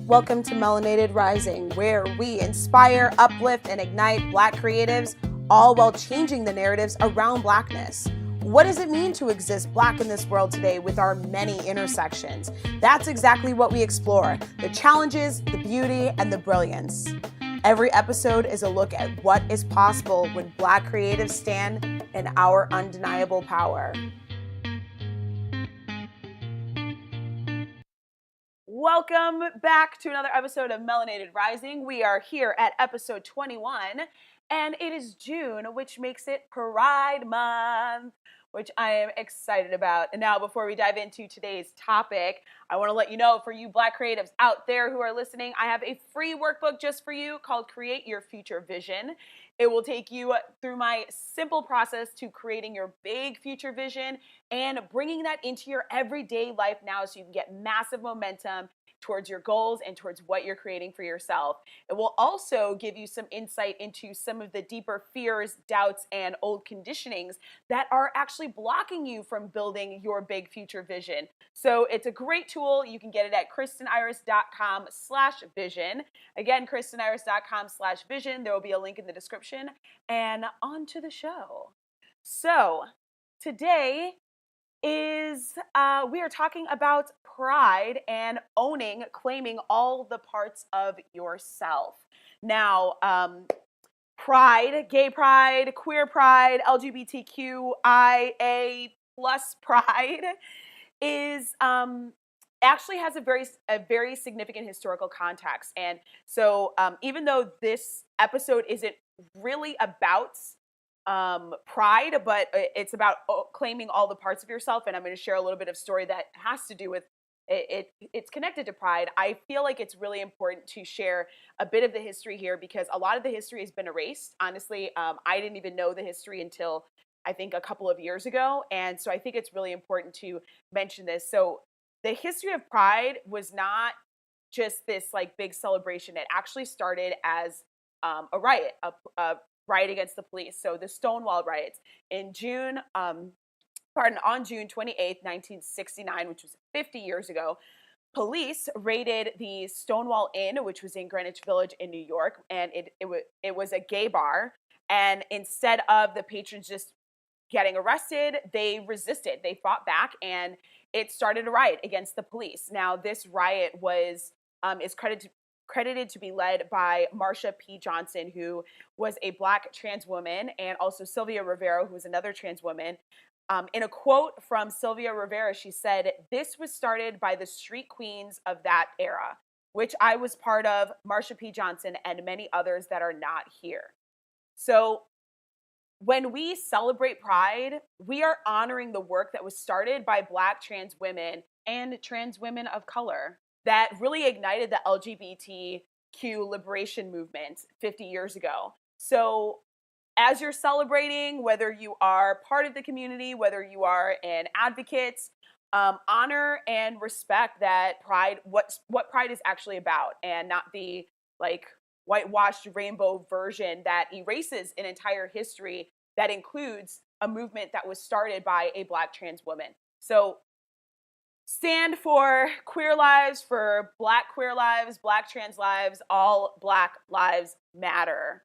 Welcome to Melanated Rising, where we inspire, uplift, and ignite Black creatives, all while changing the narratives around Blackness. What does it mean to exist Black in this world today with our many intersections? That's exactly what we explore, the challenges, the beauty, and the brilliance. Every episode is a look at what is possible when Black creatives stand in our undeniable power. Welcome back to another episode of Melanated Rising. We are here at episode 21, and it is June, which makes it Pride Month, which I am excited about. And now, before we dive into today's topic, I want to let you know, for you Black creatives out there who are listening, I have a free workbook just for you called Create Your Future Vision. It will take you through my simple process to creating your big future vision and bringing that into your everyday life now so you can get massive momentum towards your goals and towards what you're creating for yourself. It will also give you some insight into some of the deeper fears, doubts, and old conditionings that are actually blocking you from building your big future vision. So it's a great tool. You can get it at kristeniris.com/vision. Again, kristeniris.com/vision. There will be a link in the description. And on to the show. So today is we are talking about pride and claiming all the parts of yourself. Now, pride, gay pride, queer pride, LGBTQIA plus pride is actually has a very significant historical context. And so even though this episode isn't really about pride, but it's about claiming all the parts of yourself, and I'm going to share a little bit of story that has to do with it's connected to pride. I feel like it's really important to share a bit of the history here because a lot of the history has been erased. Honestly, I didn't even know the history until I think a couple of years ago, and so I think it's really important to mention this. So the history of pride was not just this like big celebration. It actually started as a riot, a riot against the police. So the Stonewall riots on June 28th, 1969, which was 50 years ago, police raided the Stonewall Inn, which was in Greenwich Village in New York, and it was a gay bar. And instead of the patrons just getting arrested, they resisted. They fought back, and it started a riot against the police. Now, this riot is credited to be led by Marsha P. Johnson, who was a Black trans woman, and also Sylvia Rivera, who was another trans woman. In a quote from Sylvia Rivera, she said, "This was started by the street queens of that era, which I was part of, Marsha P. Johnson, and many others that are not here." So when we celebrate Pride, we are honoring the work that was started by Black trans women and trans women of color that really ignited the LGBTQ liberation movement 50 years ago. So as you're celebrating, whether you are part of the community, whether you are an advocate, honor and respect that pride, what pride is actually about, and not the like whitewashed rainbow version that erases an entire history that includes a movement that was started by a Black trans woman. So stand for queer lives, for Black queer lives, Black trans lives, all Black lives matter.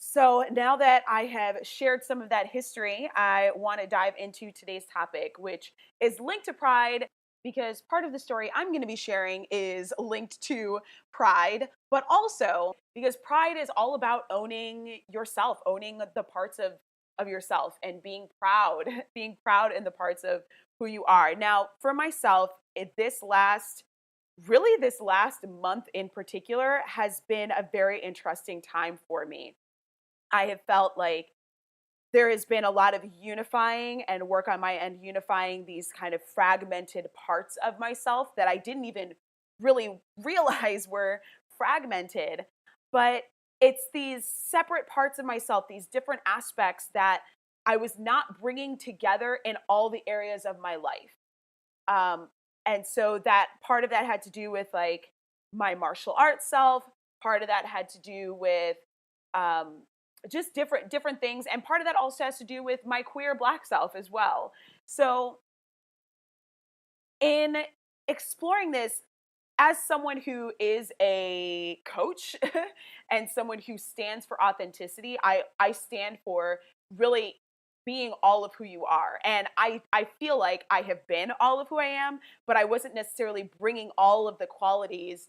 So now that I have shared some of that history, I want to dive into today's topic, which is linked to pride, because part of the story I'm going to be sharing is linked to pride, but also because pride is all about owning yourself, owning the parts of yourself, and being proud in the parts of who you are. Now, for myself, this last month in particular has been a very interesting time for me. I have felt like there has been a lot of unifying and work on my end, unifying these kind of fragmented parts of myself that I didn't even really realize were fragmented. But it's these separate parts of myself, these different aspects that I was not bringing together in all the areas of my life. And so that part of that had to do with like my martial arts self. Part of that had to do with just different things, and part of that also has to do with my queer Black self as well. So in exploring this, as someone who is a coach and someone who stands for authenticity, I stand for really being all of who you are. And I feel like I have been all of who I am, but I wasn't necessarily bringing all of the qualities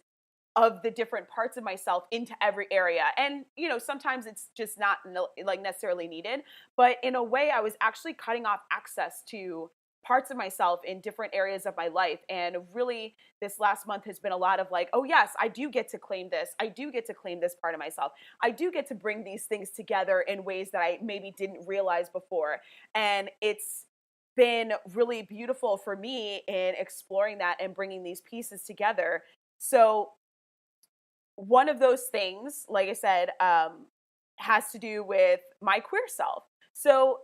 of the different parts of myself into every area. And, sometimes it's just not like necessarily needed, but in a way I was actually cutting off access to parts of myself in different areas of my life. And really this last month has been a lot of like, oh yes, I do get to claim this. I do get to claim this part of myself. I do get to bring these things together in ways that I maybe didn't realize before. And it's been really beautiful for me in exploring that and bringing these pieces together. So one of those things, like I said, has to do with my queer self. So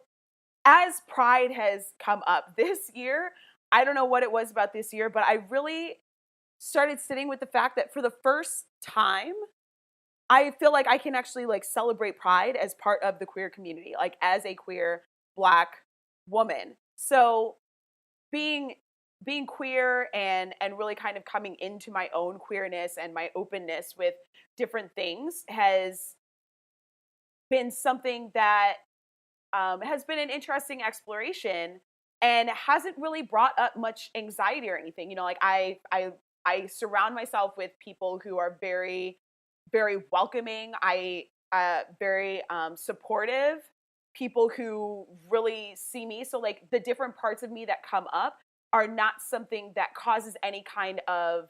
as Pride has come up this year, I don't know what it was about this year, but I really started sitting with the fact that for the first time, I feel like I can actually like celebrate Pride as part of the queer community, like as a queer Black woman. So being queer and really kind of coming into my own queerness and my openness with different things has been something that has been an interesting exploration and hasn't really brought up much anxiety or anything. Like I surround myself with people who are very, very welcoming. I very supportive, people who really see me. So like the different parts of me that come up are not something that causes any kind of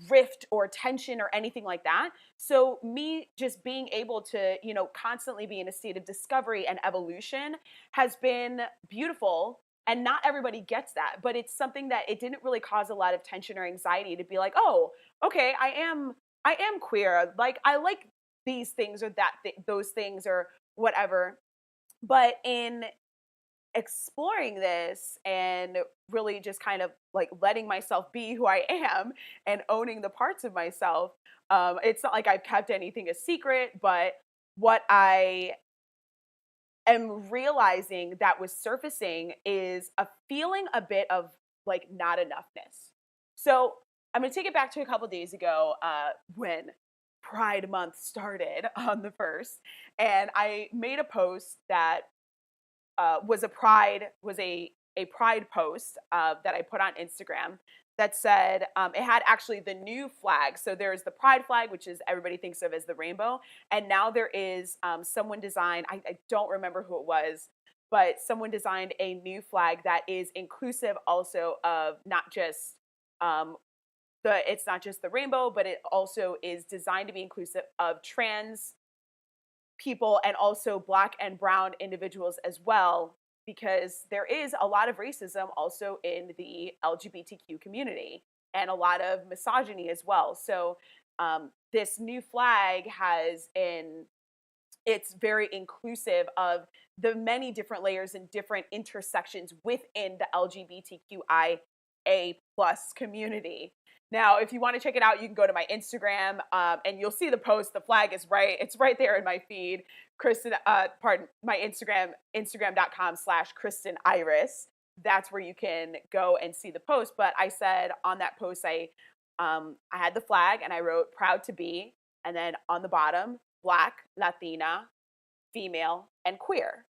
rift or tension or anything like that. So me just being able to, constantly be in a state of discovery and evolution has been beautiful. And not everybody gets that, but it's something that it didn't really cause a lot of tension or anxiety to be like, oh, okay, I am queer. Like I like these things or those things or whatever. But in exploring this and really just kind of like letting myself be who I am and owning the parts of myself, it's not like I've kept anything a secret, but what I am realizing that was surfacing is a feeling a bit of like not enoughness. So I'm going to take it back to a couple days ago when Pride Month started on the 1st, and I made a post that was a pride post that I put on Instagram that said it had actually the new flag. So there's the pride flag, which is everybody thinks of as the rainbow, and now there is someone designed. I don't remember who it was, but someone designed a new flag that is inclusive also of not just it's not just the rainbow, but it also is designed to be inclusive of trans people and also Black and brown individuals as well, because there is a lot of racism also in the LGBTQ community and a lot of misogyny as well. So this new flag it's very inclusive of the many different layers and different intersections within the LGBTQIA plus community. Now, if you want to check it out, you can go to my Instagram and you'll see the post. The flag is it's right there in my feed. My Instagram, instagram.com/Kristen Iris. That's where you can go and see the post. But I said on that post, I had the flag and I wrote proud to be. And then on the bottom, Black, Latina, female, and queer.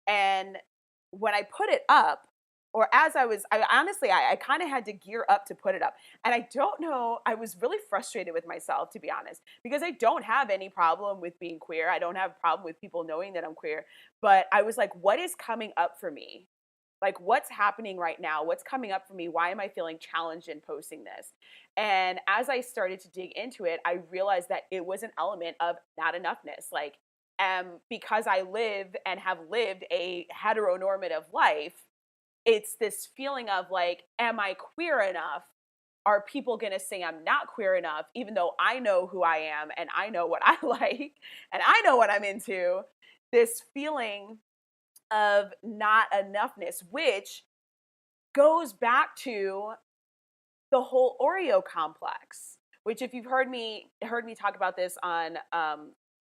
And when I put it up, or as I honestly, I kind of had to gear up to put it up. And I don't know, I was really frustrated with myself, to be honest, because I don't have any problem with being queer. I don't have a problem with people knowing that I'm queer. But I was like, what is coming up for me? Like, what's happening right now? What's coming up for me? Why am I feeling challenged in posting this? And as I started to dig into it, I realized that it was an element of not enoughness. Like, because I live and have lived a heteronormative life, it's this feeling of like, am I queer enough? Are people going to say I'm not queer enough, even though I know who I am and I know what I like and I know what I'm into? This feeling of not enoughness, which goes back to the whole Oreo complex, which if you've heard me talk about this on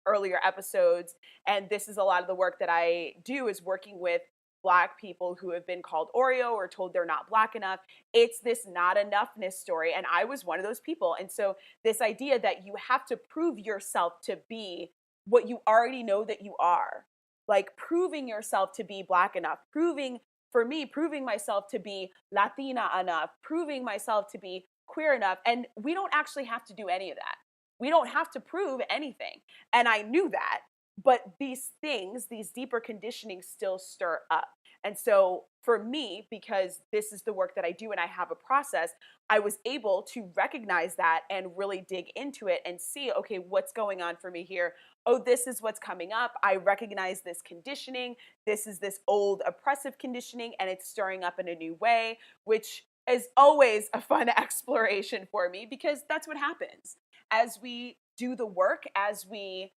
earlier episodes, and this is a lot of the work that I do is working with Black people who have been called Oreo or told they're not Black enough. It's this not enoughness story. And I was one of those people. And so this idea that you have to prove yourself to be what you already know that you are, like proving yourself to be Black enough, for me, proving myself to be Latina enough, proving myself to be queer enough. And we don't actually have to do any of that. We don't have to prove anything. And I knew that. But these things, these deeper conditionings still stir up. And so for me, because this is the work that I do and I have a process, I was able to recognize that and really dig into it and see, okay, what's going on for me here? Oh, this is what's coming up. I recognize this conditioning. This is this old oppressive conditioning, and it's stirring up in a new way, which is always a fun exploration for me because that's what happens. As we do the work, as we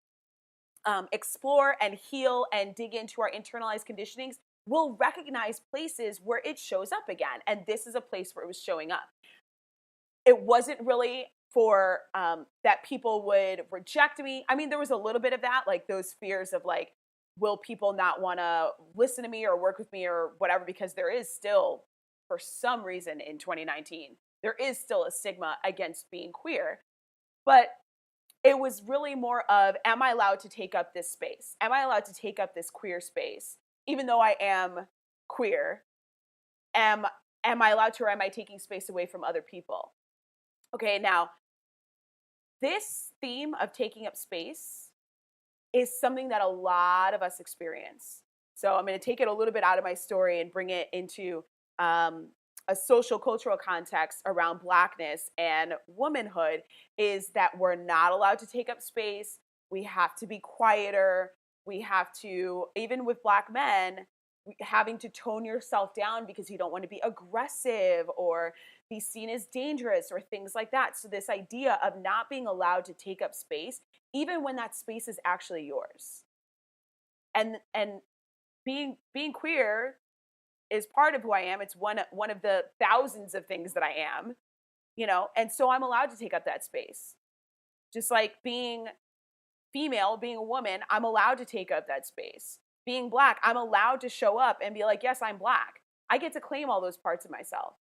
explore and heal and dig into our internalized conditionings, we'll recognize places where it shows up again. And this is a place where it was showing up. It wasn't really for that people would reject me. I mean, there was a little bit of that, like those fears of like, will people not want to listen to me or work with me or whatever, because there is still, for some reason in 2019, there is still a stigma against being queer. But it was really more of, am I allowed to take up this space? Am I allowed to take up this queer space? Even though I am queer, am I allowed to, or am I taking space away from other people? Okay, now, this theme of taking up space is something that a lot of us experience. So I'm going to take it a little bit out of my story and bring it into a social cultural context around Blackness and womanhood, is that we're not allowed to take up space. We have to be quieter. We have to, even with Black men, having to tone yourself down because you don't want to be aggressive or be seen as dangerous or things like that. So this idea of not being allowed to take up space, even when that space is actually yours. And being queer is part of who I am. It's one of the thousands of things that I am, you know, and so I'm allowed to take up that space. Just like being female, being a woman, I'm allowed to take up that space. Being Black, I'm allowed to show up and be like, yes, I'm Black. I get to claim all those parts of myself.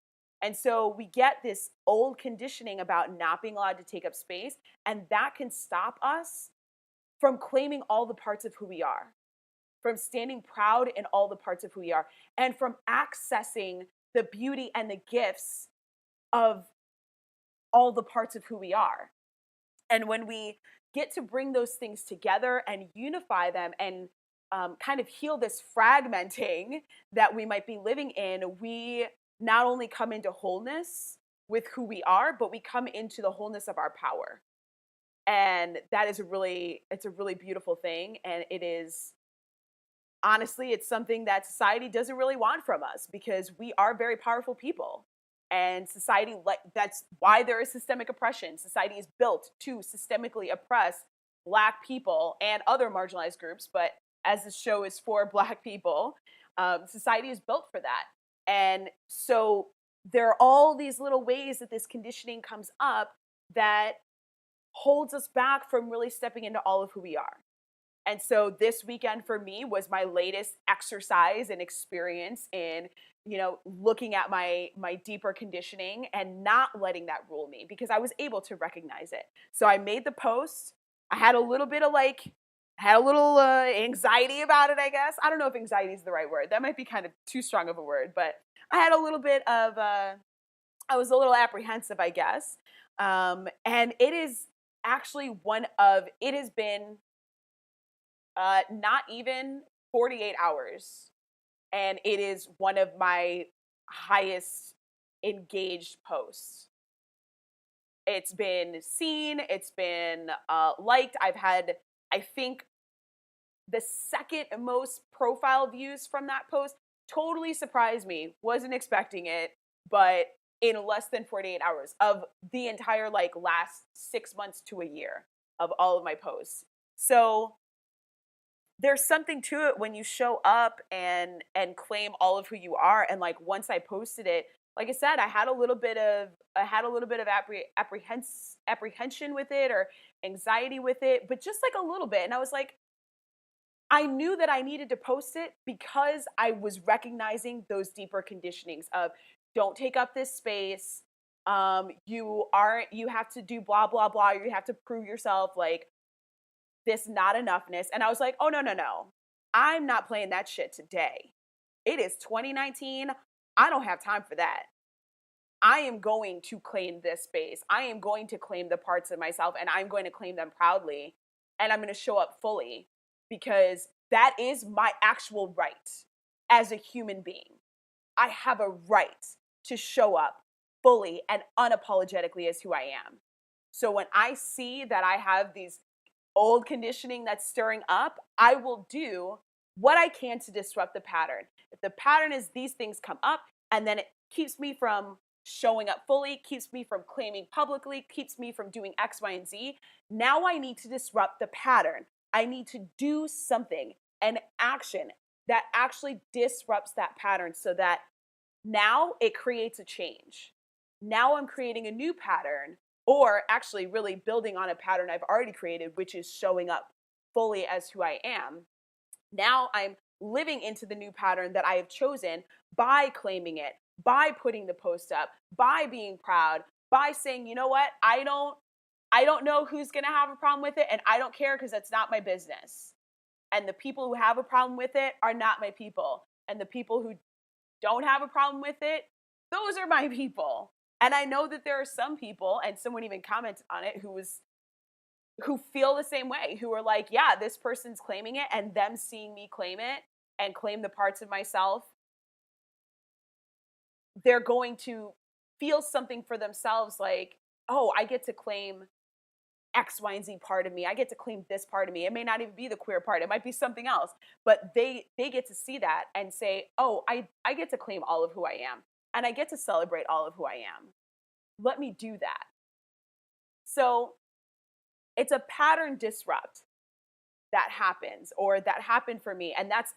And so we get this old conditioning about not being allowed to take up space, and that can stop us from claiming all the parts of who we are, from standing proud in all the parts of who we are, and from accessing the beauty and the gifts of all the parts of who we are. And when we get to bring those things together and unify them and kind of heal this fragmenting that we might be living in, we not only come into wholeness with who we are, but we come into the wholeness of our power. And that is it's a really beautiful thing. And it is, honestly, it's something that society doesn't really want from us, because we are very powerful people. And society, like, that's why there is systemic oppression. Society is built to systemically oppress Black people and other marginalized groups. But as this show is for Black people, society is built for that. And so there are all these little ways that this conditioning comes up that holds us back from really stepping into all of who we are. And so this weekend for me was my latest exercise and experience in, you know, looking at my deeper conditioning and not letting that rule me, because I was able to recognize it. So I made the post. I had a little bit of anxiety about it, I guess. I don't know if anxiety is the right word. That might be kind of too strong of a word, but I had a little bit of, I was a little apprehensive, I guess. And it is actually it has been not even 48 hours. And it is one of my highest engaged posts. It's been seen, it's been liked. I've had, I think, the second most profile views from that post. Totally surprised me. Wasn't expecting it, but in less than 48 hours of the entire last 6 months to a year of all of my posts. So there's something to it when you show up and claim all of who you are. And once I posted it, like I said, I had a little bit of apprehension with it, or anxiety with it, but just a little bit. And I was like, I knew that I needed to post it because I was recognizing those deeper conditionings of don't take up this space. You have to do blah, blah, blah. You have to prove yourself, like this not enoughness. And I was like, oh, no, no, no. I'm not playing that shit today. It is 2019. I don't have time for that. I am going to claim this space. I am going to claim the parts of myself and I'm going to claim them proudly. And I'm going to show up fully because that is my actual right as a human being. I have a right to show up fully and unapologetically as who I am. So when I see that I have these old conditioning that's stirring up, I will do what I can to disrupt the pattern. If the pattern is these things come up and then it keeps me from showing up fully, keeps me from claiming publicly, keeps me from doing X, Y, and Z, now I need to disrupt the pattern. I need to do something, an action that actually disrupts that pattern so that now it creates a change. Now I'm creating a new pattern, or actually really building on a pattern I've already created, which is showing up fully as who I am. Now I'm living into the new pattern that I have chosen by claiming it, by putting the post up, by being proud, by saying, you know what, I don't know who's going to have a problem with it, and I don't care because that's not my business. And the people who have a problem with it are not my people. And the people who don't have a problem with it, those are my people. And I know that there are some people, and someone even commented on it, who feel the same way, who are like, yeah, this person's claiming it, and them seeing me claim it and claim the parts of myself, they're going to feel something for themselves like, oh, I get to claim X, Y, and Z part of me. I get to claim this part of me. It may not even be the queer part. It might be something else. But they get to see that and say, oh, I get to claim all of who I am. And I get to celebrate all of who I am. Let me do that. So it's a pattern disrupt that happens, or that happened for me. And that's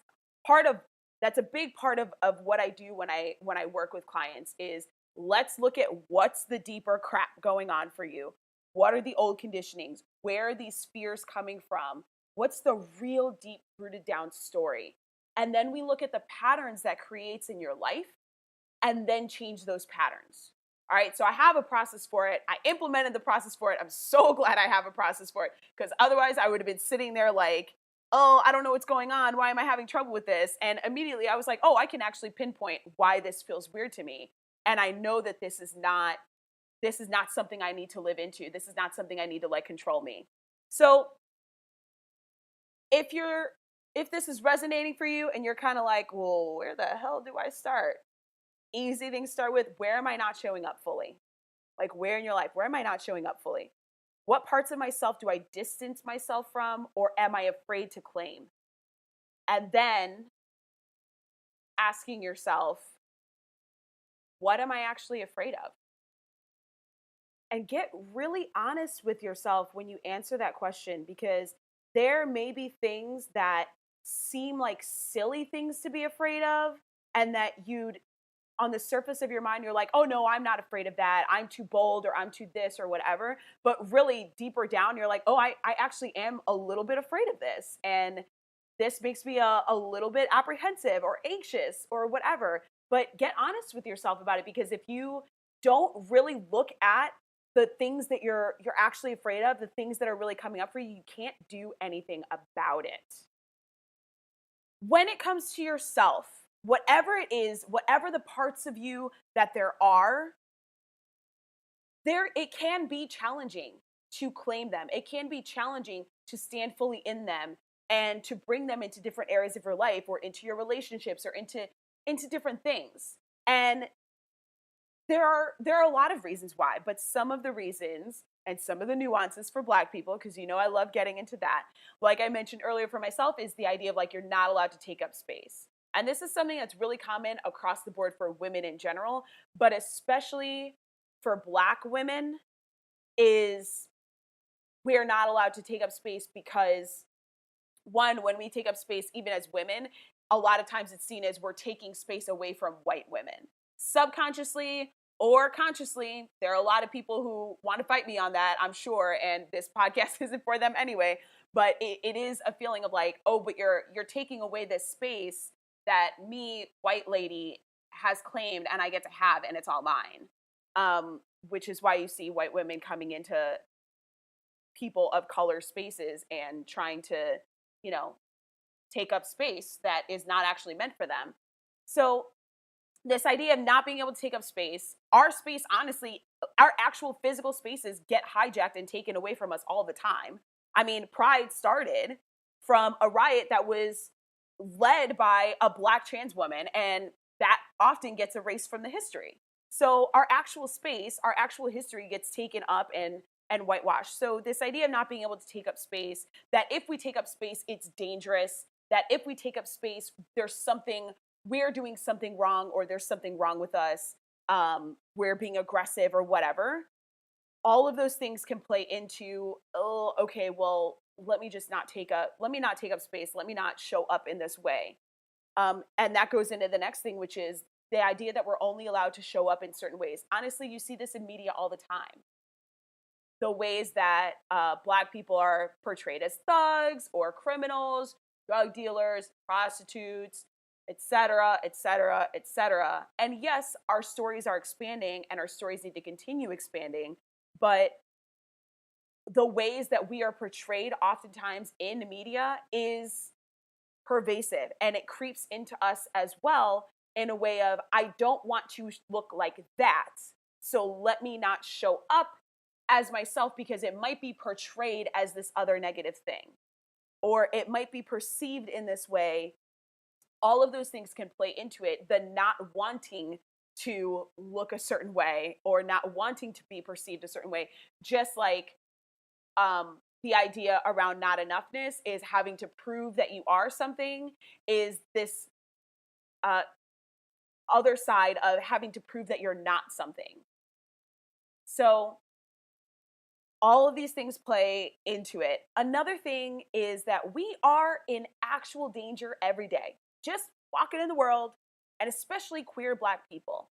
a big part of what I do when I work with clients is let's look at what's the deeper crap going on for you. What are the old conditionings? Where are these fears coming from? What's the real deep rooted down story? And then we look at the patterns that creates in your life and then change those patterns. All right, so I have a process for it. I implemented the process for it. I'm so glad I have a process for it because otherwise I would have been sitting there like, oh, I don't know what's going on. Why am I having trouble with this? And immediately I was like, oh, I can actually pinpoint why this feels weird to me. And I know that this is not something I need to live into. This is not something I need to let control me. So if this is resonating for you and you're kind of like, well, where the hell do I start? Easy thing to start with, where am I not showing up fully? Like where in your life, where am I not showing up fully? What parts of myself do I distance myself from or am I afraid to claim? And then asking yourself, what am I actually afraid of? And get really honest with yourself when you answer that question, because there may be things that seem like silly things to be afraid of, and that you'd on the surface of your mind, you're like, oh no, I'm not afraid of that. I'm too bold or I'm too this or whatever. But really deeper down, you're like, oh, I actually am a little bit afraid of this. And this makes me a little bit apprehensive or anxious or whatever. But get honest with yourself about it, because if you don't really look at the things that you're actually afraid of, the things that are really coming up for you, you can't do anything about it. When it comes to yourself, whatever it is, whatever the parts of you that there are, it can be challenging to claim them. It can be challenging to stand fully in them and to bring them into different areas of your life or into your relationships or into different things. And there are a lot of reasons why, but some of the reasons and some of the nuances for Black people, because I love getting into that. Like I mentioned earlier for myself, is the idea of like you're not allowed to take up space. And this is something that's really common across the board for women in general, but especially for Black women, is we are not allowed to take up space because, one, when we take up space, even as women, a lot of times it's seen as we're taking space away from white women. Subconsciously or consciously, there are a lot of people who want to fight me on that, I'm sure, and this podcast isn't for them anyway. but it is a feeling of like, oh, but you're taking away this space that me, white lady, has claimed and I get to have, and it's all mine. Which is why you see white women coming into people of color spaces and trying to, you know, take up space that is not actually meant for them. So this idea of not being able to take up space, our space, honestly, our actual physical spaces get hijacked and taken away from us all the time. I mean, Pride started from a riot that was led by a black trans woman, and that often gets erased from the history. So our actual space, our actual history gets taken up and whitewashed. So this idea of not being able to take up space, that if we take up space, it's dangerous, that if we take up space, there's something, we're doing something wrong, or there's something wrong with us, we're being aggressive or whatever. All of those things can play into, oh, okay, well, let me not take up space, let me not show up in this way. And that goes into the next thing, which is the idea that we're only allowed to show up in certain ways. Honestly, you see this in media all the time. The ways that black people are portrayed as thugs or criminals, drug dealers, prostitutes, etc., etc., etc. And yes, our stories are expanding and our stories need to continue expanding, but the ways that we are portrayed oftentimes in media is pervasive, and it creeps into us as well in a way of, I don't want to look like that, so let me not show up as myself because it might be portrayed as this other negative thing, or it might be perceived in this way. All of those things can play into it. The not wanting to look a certain way or not wanting to be perceived a certain way, just like the idea around not enoughness is having to prove that you are something, is this uh, other side of having to prove that you're not something. So all of these things play into it. Another thing is that we are in actual danger every day, just walking in the world, and especially queer black people.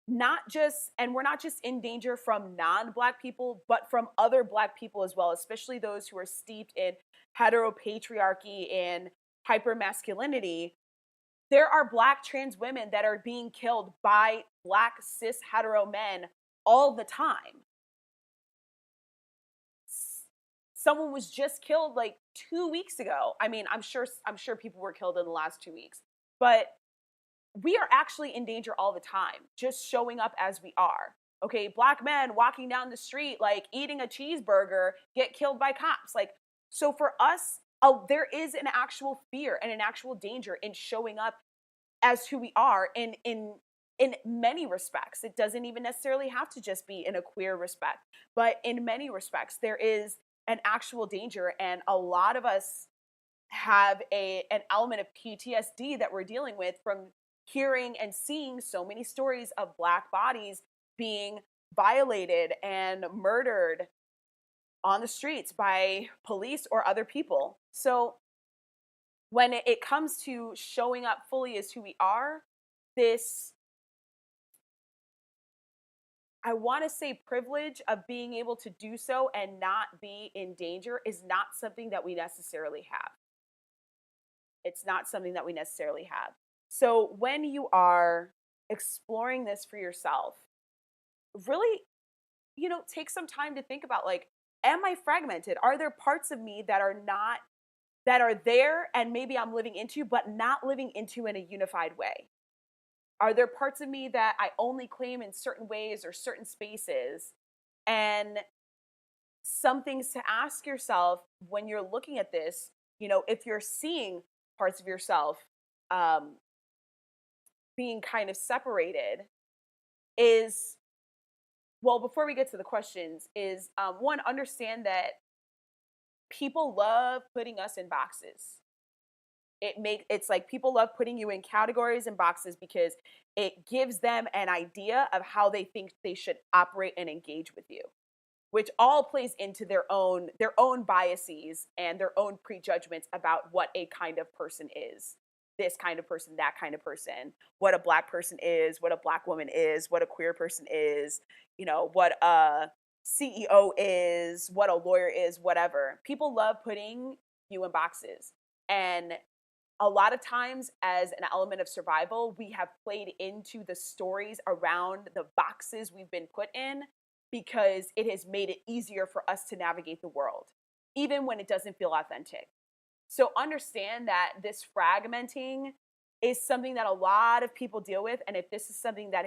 Not just, and we're not just in danger from non-black people, but from other black people as well, especially those who are steeped in heteropatriarchy and hypermasculinity. There are black trans women that are being killed by black cis hetero men all the time. Someone was just killed like 2 weeks ago. I mean, I'm sure people were killed in the last 2 weeks, but we are actually in danger all the time, just showing up as we are. Okay, black men walking down the street, like eating a cheeseburger, get killed by cops. Like, so for us, there is an actual fear and an actual danger in showing up as who we are in many respects. It doesn't even necessarily have to just be in a queer respect, but in many respects, there is an actual danger, and a lot of us have an element of PTSD that we're dealing with from hearing and seeing so many stories of black bodies being violated and murdered on the streets by police or other people. So when it comes to showing up fully as who we are, this, I want to say, privilege of being able to do so and not be in danger is not something that we necessarily have. It's not something that we necessarily have. So when you are exploring this for yourself, really, take some time to think about, like, am I fragmented? Are there parts of me that are not, that are there and maybe I'm living into, but not living into in a unified way? Are there parts of me that I only claim in certain ways or certain spaces? And some things to ask yourself when you're looking at this, if you're seeing parts of yourself um, being kind of separated, is, well, before we get to the questions, is one, understand that people love putting us in boxes. It's like people love putting you in categories and boxes because it gives them an idea of how they think they should operate and engage with you, which all plays into their own biases and their own prejudgments about what a kind of person is. This kind of person, that kind of person, what a black person is, what a black woman is, what a queer person is, what CEO is, what a lawyer is, whatever. People love putting you in boxes. And a lot of times, as an element of survival, we have played into the stories around the boxes we've been put in because it has made it easier for us to navigate the world, even when it doesn't feel authentic. So understand that this fragmenting is something that a lot of people deal with. And if this is something that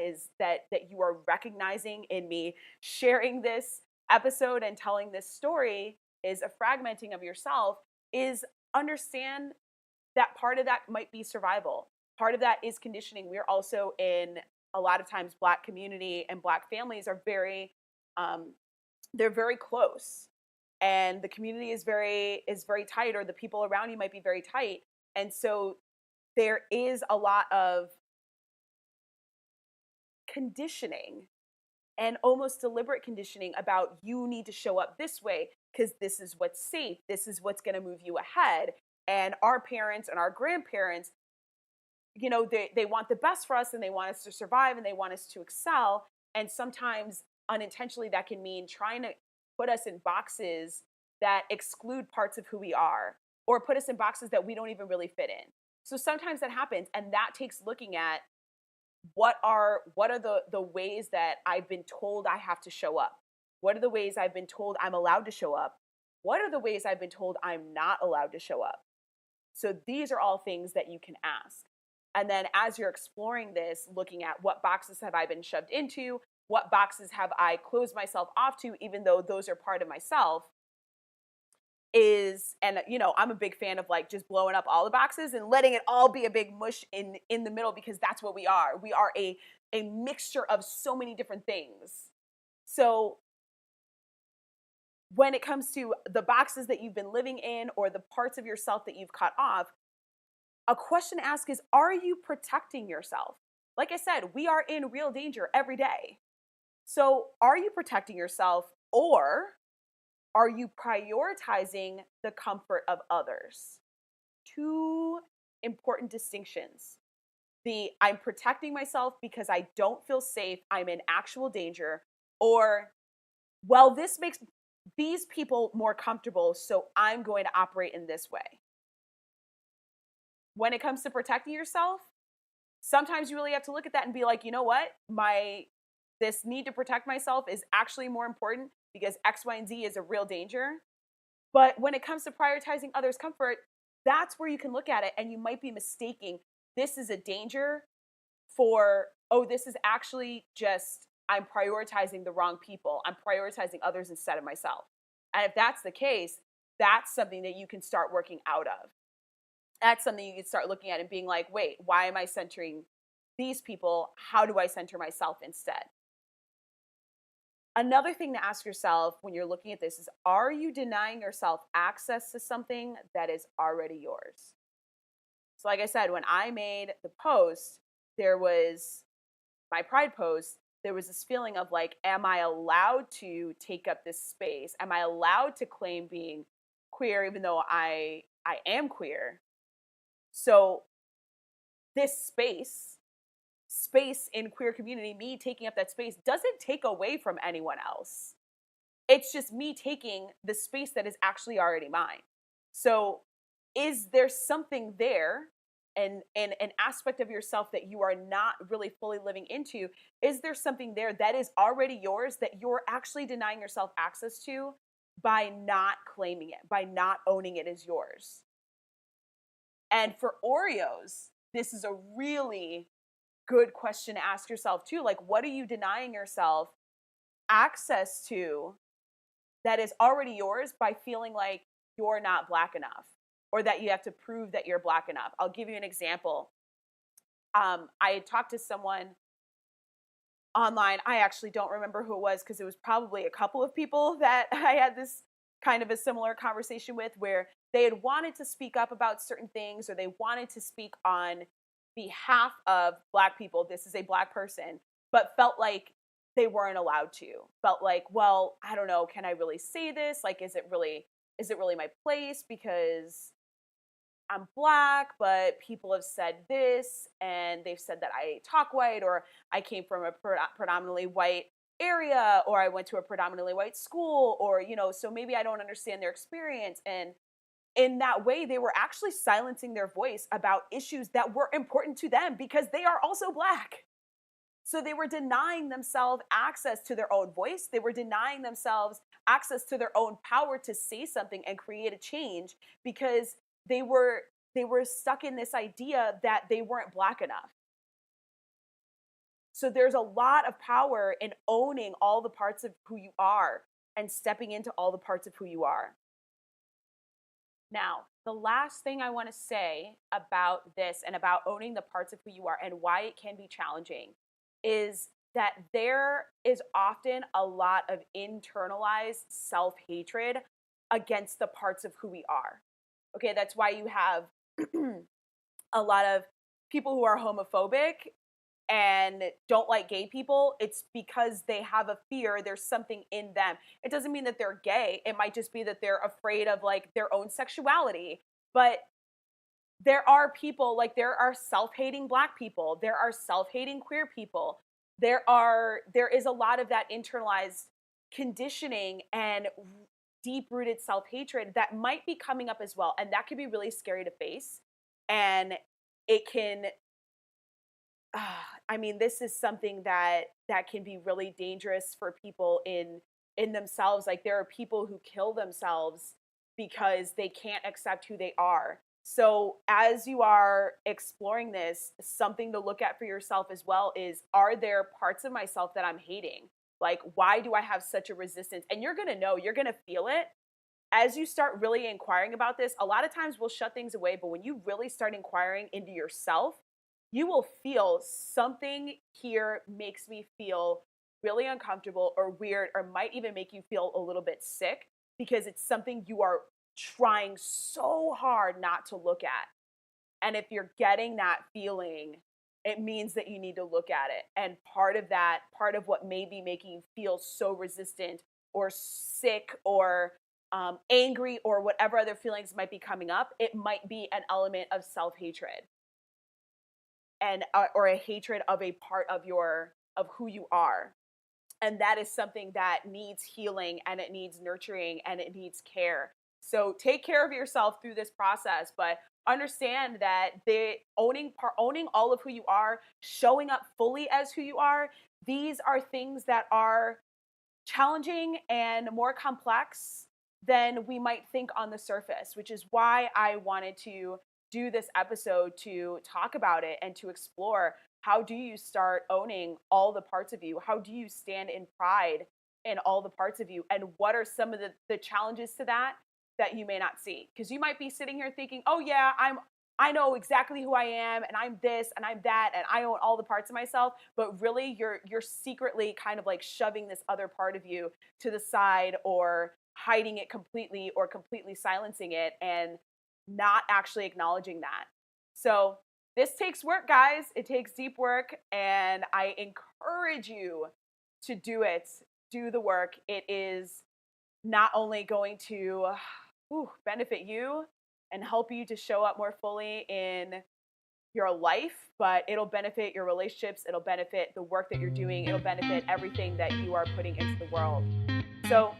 you are recognizing in me sharing this episode and telling this story is a fragmenting of yourself, is understand that part of that might be survival. Part of that is conditioning. We're also in, a lot of times, Black community and Black families are very um, they're very close, and the community is very tight, or the people around you might be very tight, and so there is a lot of conditioning, and almost deliberate conditioning, about you need to show up this way because this is what's safe, this is what's going to move you ahead. And our parents and our grandparents, they want the best for us, and they want us to survive, and they want us to excel. And sometimes unintentionally that can mean trying to put us in boxes that exclude parts of who we are, or put us in boxes that we don't even really fit in. So sometimes that happens, and that takes looking at what are the ways that I've been told I have to show up? What are the ways I've been told I'm allowed to show up? What are the ways I've been told I'm not allowed to show up? So these are all things that you can ask. And then as you're exploring this, looking at what boxes have I been shoved into? What boxes have I closed myself off to, even though those are part of myself? And I'm a big fan of like just blowing up all the boxes and letting it all be a big mush in the middle, because that's what we are. We are a mixture of so many different things. So when it comes to the boxes that you've been living in, or the parts of yourself that you've cut off, a question to ask is, are you protecting yourself? Like I said, we are in real danger every day. So are you protecting yourself, or are you prioritizing the comfort of others? Two important distinctions. I'm protecting myself because I don't feel safe, I'm in actual danger, or, well, this makes these people more comfortable, so I'm going to operate in this way. When it comes to protecting yourself, sometimes you really have to look at that and be like, you know what? This need to protect myself is actually more important because X, Y, and Z is a real danger. But when it comes to prioritizing others' comfort, that's where you can look at it, and you might be mistaking this is a danger for, oh, this is actually just, I'm prioritizing the wrong people. I'm prioritizing others instead of myself. And if that's the case, that's something that you can start working out of. That's something you can start looking at and being like, wait, why am I centering these people? How do I center myself instead? Another thing to ask yourself when you're looking at this is, are you denying yourself access to something that is already yours? So like I said, when I made the post, there was my pride post, there was this feeling of like, am I allowed to take up this space? Am I allowed to claim being queer even though I am queer? So this space in queer community, me taking up that space, doesn't take away from anyone else. It's just me taking the space that is actually already mine. So is there something there, and an aspect of yourself that you are not really fully living into? Is there something there that is already yours that you're actually denying yourself access to by not claiming it, by not owning it as yours? And for Oreos, this is a really good question to ask yourself too. Like, what are you denying yourself access to that is already yours by feeling like you're not Black enough, or that you have to prove that you're Black enough? I'll give you an example. I had talked to someone online. I actually don't remember who it was, because it was probably a couple of people that I had this kind of a similar conversation with, where they had wanted to speak up about certain things, or they wanted to speak on behalf of Black people. This is a Black person, but felt like they weren't allowed to. Felt like, well, I don't know, can I really say this? Like, is it really my place because I'm Black, but people have said this, and they've said that I talk white, or I came from a predominantly white area, or I went to a predominantly white school, or, so maybe I don't understand their experience. And in that way, they were actually silencing their voice about issues that were important to them because they are also Black. So they were denying themselves access to their own voice. They were denying themselves access to their own power to say something and create a change because they were stuck in this idea that they weren't Black enough. So there's a lot of power in owning all the parts of who you are and stepping into all the parts of who you are. Now, the last thing I want to say about this and about owning the parts of who you are and why it can be challenging is that there is often a lot of internalized self-hatred against the parts of who we are. Okay, that's why you have a lot of people who are homophobic and don't like gay people. It's because they have a fear. There's something in them. It doesn't mean that they're gay. It might just be that they're afraid of like their own sexuality. But there are people, like there are self-hating Black people. There are self-hating queer people. There is a lot of that internalized conditioning and deep-rooted self-hatred that might be coming up as well. And that can be really scary to face. And it can, this is something that can be really dangerous for people in themselves. Like there are people who kill themselves because they can't accept who they are. So as you are exploring this, something to look at for yourself as well is, are there parts of myself that I'm hating? Like, why do I have such a resistance? And you're going to know, you're going to feel it. As you start really inquiring about this, a lot of times we'll shut things away, but when you really start inquiring into yourself, you will feel something here makes me feel really uncomfortable or weird, or might even make you feel a little bit sick because it's something you are trying so hard not to look at. And if you're getting that feeling, it means that you need to look at it. And part of what may be making you feel so resistant or sick or angry or whatever other feelings might be coming up, it might be an element of self-hatred and or a hatred of a part of who you are. And that is something that needs healing, and it needs nurturing, and it needs care. So take care of yourself through this process, but understand that owning all of who you are, showing up fully as who you are, these are things that are challenging and more complex than we might think on the surface, which is why I wanted to do this episode to talk about it and to explore, how do you start owning all the parts of you? How do you stand in pride in all the parts of you? And what are some of the challenges to that you may not see? Because you might be sitting here thinking, oh yeah, I know exactly who I am, and I'm this and I'm that, and I own all the parts of myself. But really you're secretly kind of like shoving this other part of you to the side, or hiding it completely, or completely silencing it and not actually acknowledging that. So this takes work, guys. It takes deep work, and I encourage you to do it. Do the work. It is not only going to benefit you and help you to show up more fully in your life, but it'll benefit your relationships. It'll benefit the work that you're doing. It'll benefit everything that you are putting into the world. So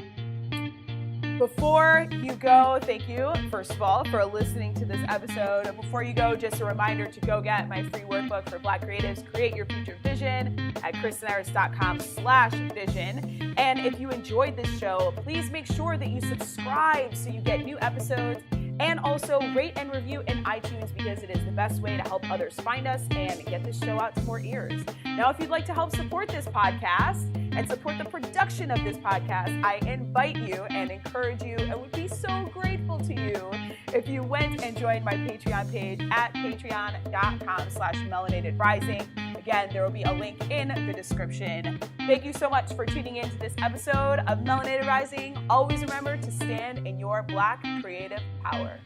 before you go, thank you, first of all, for listening to this episode. Before you go, just a reminder to go get my free workbook for Black creatives, Create Your Future Vision, at kristeniris.com/vision. And if you enjoyed this show, please make sure that you subscribe so you get new episodes, and also rate and review in iTunes, because it is the best way to help others find us and get this show out to more ears. Now, if you'd like to help support this podcast and support the production of this podcast, I invite you and encourage you, and would be so grateful to you if you went and joined my Patreon page at patreon.com/melanatedrising. Again, there will be a link in the description. Thank you so much for tuning in to this episode of Melanated Rising. Always remember to stand in your Black creative power.